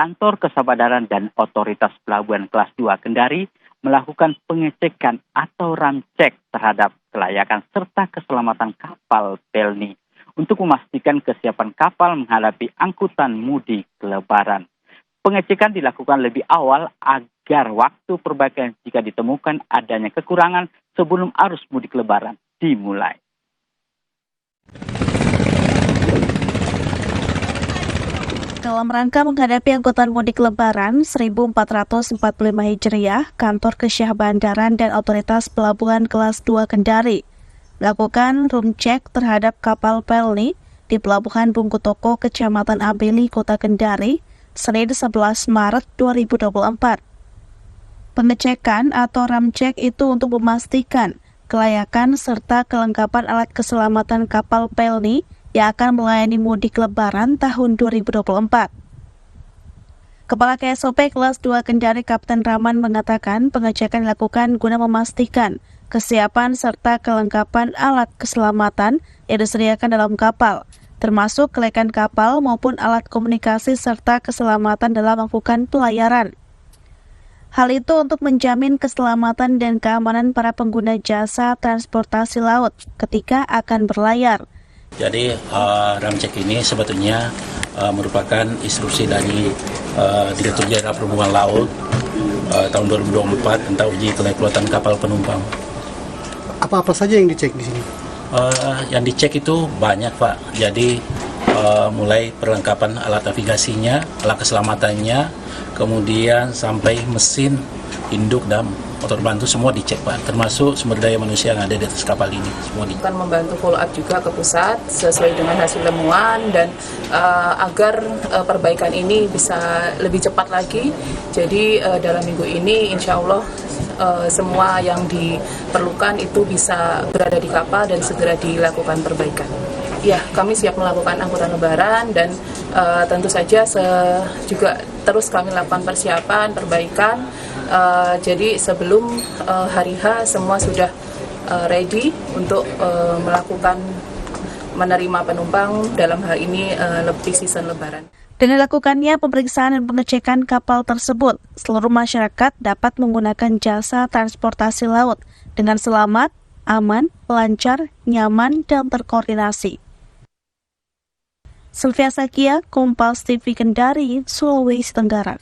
Kantor Kesabadaran dan Otoritas Pelabuhan Kelas 2 Kendari melakukan pengecekan atau ramcek terhadap kelayakan serta keselamatan kapal Pelni untuk memastikan kesiapan kapal menghadapi angkutan mudik Lebaran. Pengecekan dilakukan lebih awal agar waktu perbaikan jika ditemukan adanya kekurangan sebelum arus mudik Lebaran dimulai. Dalam rangka menghadapi angkutan mudik Lebaran 1445 Hijriah, Kantor Kesyahbandaran dan Otoritas Pelabuhan Kelas 2 Kendari melakukan room check terhadap kapal Pelni di Pelabuhan Bungkutoko, Kecamatan Abeli, Kota Kendari, Senin 11 Maret 2024. Pengecekan atau ramcek itu untuk memastikan kelayakan serta kelengkapan alat keselamatan kapal Pelni yang akan melayani mudik Lebaran tahun 2024. Kepala KSOP Kelas 2 Kendari Kapten Rahman mengatakan pengecekan dilakukan guna memastikan kesiapan serta kelengkapan alat keselamatan yang disediakan dalam kapal, termasuk kelayakan kapal maupun alat komunikasi serta keselamatan dalam melakukan pelayaran. Hal itu untuk menjamin keselamatan dan keamanan para pengguna jasa transportasi laut ketika akan berlayar. Jadi ramcek ini sebetulnya merupakan instruksi dari Direktur Jenderal Perhubungan Laut tahun 2024 tentang uji kelayakan kapal penumpang. Apa-apa saja yang dicek di sini? Yang dicek itu banyak, Pak. Jadi mulai perlengkapan alat navigasinya, alat keselamatannya, kemudian sampai mesin, induk dan motor bantu semua dicek, Pak, termasuk sumber daya manusia yang ada di atas kapal ini semua dicek. Akan membantu follow up juga ke pusat sesuai dengan hasil temuan dan agar perbaikan ini bisa lebih cepat lagi. Jadi dalam minggu ini insya Allah semua yang diperlukan itu bisa berada di kapal dan segera dilakukan perbaikan. Ya, kami siap melakukan angkutan Lebaran dan tentu saja juga terus kami lakukan persiapan, perbaikan. Jadi sebelum hari H semua sudah ready untuk melakukan menerima penumpang dalam hal ini lebih season Lebaran. Dengan dilakukannya pemeriksaan dan pengecekan kapal tersebut, seluruh masyarakat dapat menggunakan jasa transportasi laut dengan selamat, aman, lancar, nyaman, dan terkoordinasi. Sylvia Sakia, Kompas TV Kendari, Sulawesi Tenggara.